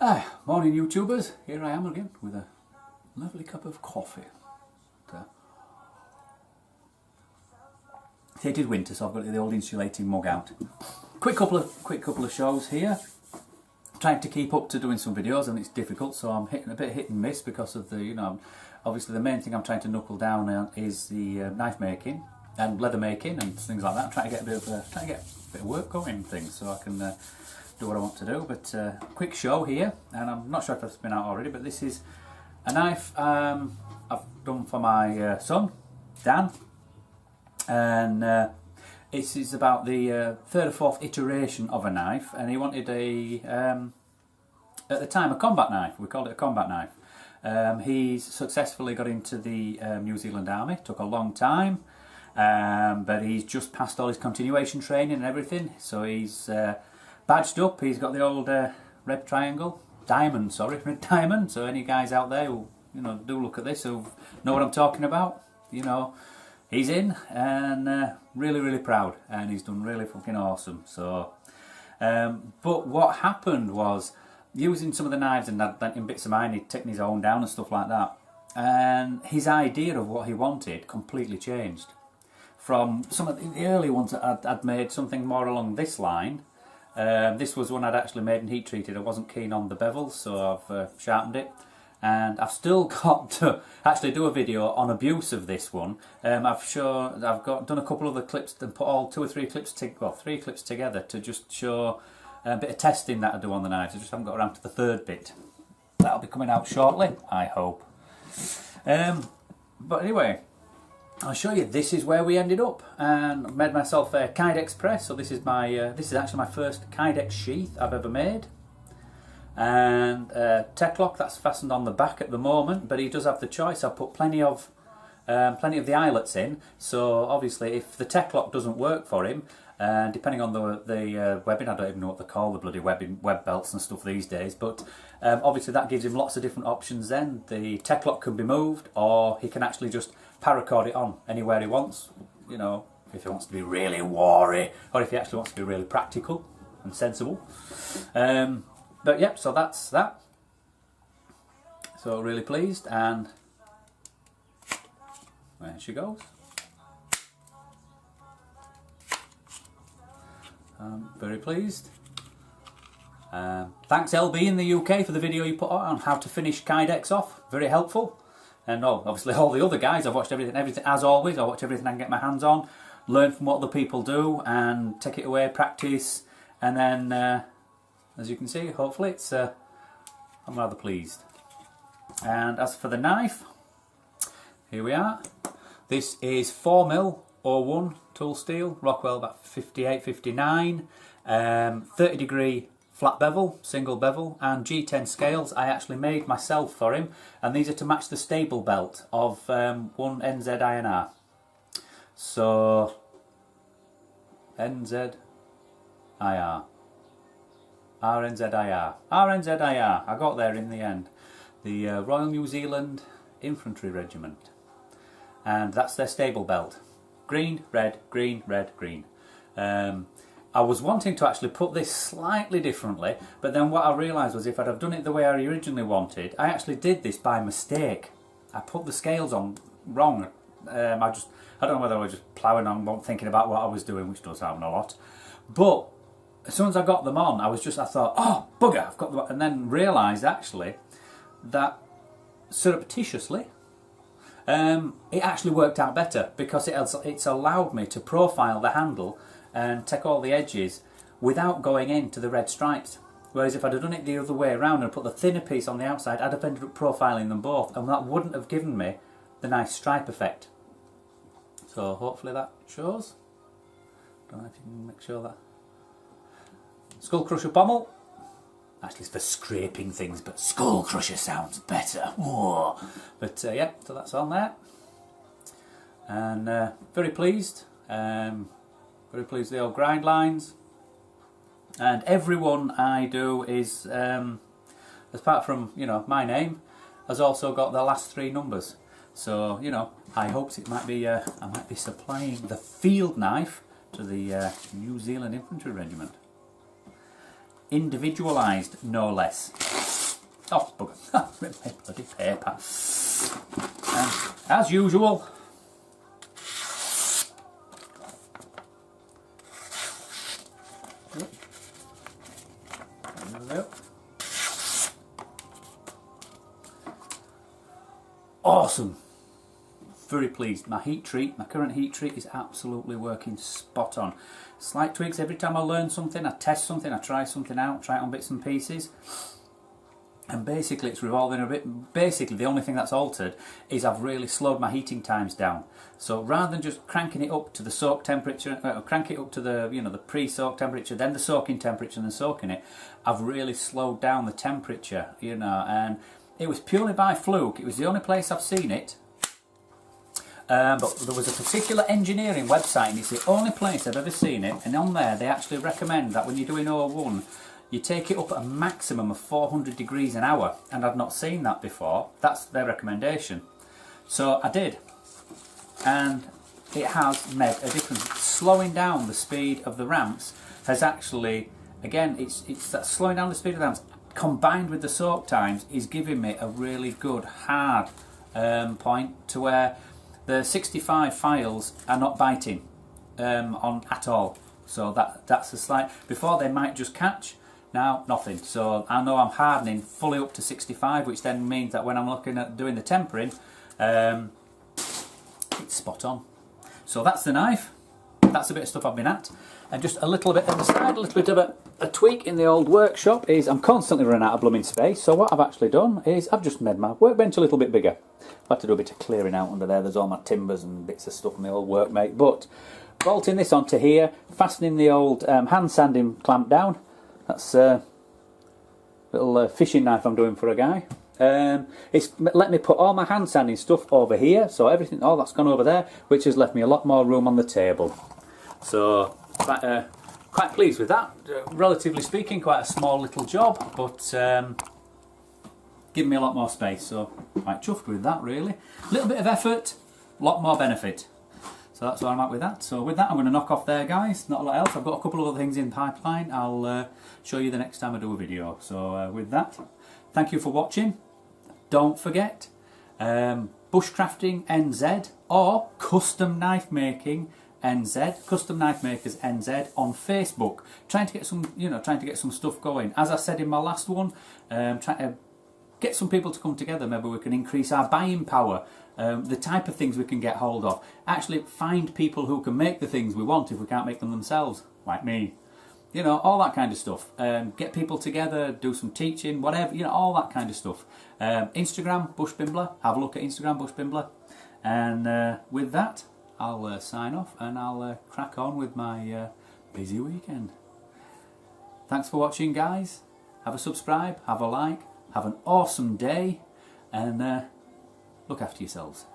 Hi, morning YouTubers, here I am again with a lovely cup of coffee. It is winter, so I've got the old insulating mug out. Quick couple of shows here. Trying to keep up to doing some videos, and it's difficult, so I'm hitting a bit hit and miss because of the, obviously the main thing I'm trying to knuckle down on is the knife making and leather making and things like that. I'm trying to get a bit of work going and things, so I can do what I want to do. But quick show here, and I'm not sure if it's been out already, but this is a knife I've done for my son, Dan, and it is about the third or fourth iteration of a knife, and he wanted at the time, a combat knife. We called it a combat knife. He's successfully got into the New Zealand Army. Took a long time, but he's just passed all his continuation training and everything, so he's badged up. He's got the old red diamond, so any guys out there who do look at this who know what I'm talking about, he's in, and really proud, and he's done really fucking awesome. So but what happened was, using some of the knives and that in bits of mine, he'd taken his own down and stuff like that, and his idea of what he wanted completely changed. From some of the early ones that I'd made something more along this line. This was one I'd actually made and heat treated. I wasn't keen on the bevels, so I've sharpened it, and I've still got to actually do a video on abuse of this one. I've done a couple of the clips and put three clips together to just show a bit of testing that I do on the knives. I just haven't got around to the third bit. That'll be coming out shortly, I hope. But anyway, I'll show you. This is where we ended up, and I've made myself a Kydex press. So this is actually my first Kydex sheath I've ever made, and Techlock that's fastened on the back at the moment. But he does have the choice. I've put plenty of the eyelets in. So obviously, if the Techlock doesn't work for him, depending on the webbing, I don't even know what they call the bloody web belts and stuff these days, but obviously that gives him lots of different options. Then the Techlock can be moved, or he can actually just paracord it on anywhere he wants, if he wants to be really wary, or if he actually wants to be really practical and sensible. But yep, so that's that. So really pleased, and there she goes. Very pleased. Thanks LB in the UK for the video you put on how to finish Kydex off. Very helpful. And obviously all the other guys, I've watched everything as always. I watch everything I can get my hands on, learn from what other people do, and take it away, practice, and then as you can see, hopefully I'm rather pleased. And as for the knife, here we are. This is 4mm 01 tool steel, Rockwell about 58, 59, 30 degree flat bevel, single bevel, and G10 scales I actually made myself for him, and these are to match the stable belt of one NZIR. So NZIR, RNZIR, I got there in the end. The Royal New Zealand Infantry Regiment, and that's their stable belt. Green, red, green, red, green. I was wanting to actually put this slightly differently, but then what I realised was if I'd have done it the way I originally wanted, I actually did this by mistake. I put the scales on wrong. I don't know whether I was just ploughing on, thinking about what I was doing, which does happen a lot. But as soon as I got them on, I thought, oh, bugger, I've got them on, and then realised actually that surreptitiously, it actually worked out better, because it's allowed me to profile the handle and take all the edges without going into the red stripes. Whereas if I'd have done it the other way around and put the thinner piece on the outside, I'd have ended up profiling them both, and that wouldn't have given me the nice stripe effect. So hopefully that shows. Don't know if you can make sure that. Skull Crusher pommel. Actually it's for scraping things, but Skull Crusher sounds better. Whoa. But yeah, so that's on there. And very pleased. Very pleased with the old grind lines. And everyone I do is, apart from my name, has also got the last three numbers. So I hoped it might be I might be supplying the field knife to the New Zealand Infantry Regiment. Individualised, no less. Oh, bugger. Bloody paper. As usual, awesome. Very pleased. My current heat treat is absolutely working spot on. Slight tweaks every time I learn something, I test something, I try something out, try it on bits and pieces. And basically it's revolving a bit. Basically the only thing that's altered is I've really slowed my heating times down. So rather than just cranking it up to the soak temperature, crank it up to the, you know, the pre-soak temperature, then the soaking temperature and then soaking it, I've really slowed down the temperature, you know, and it was purely by fluke. It was the only place I've seen it. But there was a particular engineering website and it's the only place I've ever seen it, and on there they actually recommend that when you're doing O1 you take it up at a maximum of 400 degrees an hour, and I'd not seen that before. That's their recommendation. So I did, and it has made a difference. Slowing down the speed of the ramps has actually, again, it's that slowing down the speed of the ramps combined with the soak times is giving me a really good hard point to where the 65 files are not biting on at all. So that's a slight, before they might just catch, now nothing. So I know I'm hardening fully up to 65, which then means that when I'm looking at doing the tempering, it's spot on. So that's the knife. That's a bit of stuff I've been at. And just a little bit on the side, a little bit of a tweak in the old workshop is I'm constantly running out of blooming space. So what I've actually done is I've just made my workbench a little bit bigger. I've had to do a bit of clearing out under there. There's all my timbers and bits of stuff in the old workmate. But bolting this onto here, fastening the old hand sanding clamp down. That's a little fishing knife I'm doing for a guy. It's let me put all my hand sanding stuff over here, so everything, all that's gone over there, which has left me a lot more room on the table. So quite pleased with that. Relatively speaking, quite a small little job, but giving me a lot more space, so quite chuffed with that really. A little bit of effort, a lot more benefit. So that's where I'm at with that. So with that I'm going to knock off there, guys. Not a lot else. I've got a couple of other things in the pipeline. I'll show you the next time I do a video. So with that, thank you for watching. Don't forget, Bushcrafting NZ or Custom Knife Making NZ, Custom Knife Makers NZ on Facebook. Trying to get some, you know, trying to get some stuff going. As I said in my last one, trying to get some people to come together. Maybe we can increase our buying power. The type of things we can get hold of. Actually find people who can make the things we want if we can't make them themselves, like me. You know, all that kind of stuff. Get people together, do some teaching, whatever, you know, all that kind of stuff. Instagram, Bushbimbler, have a look at Instagram, Bushbimbler. And with that, I'll sign off and I'll crack on with my busy weekend. Thanks for watching, guys. Have a subscribe, have a like, have an awesome day, and look after yourselves.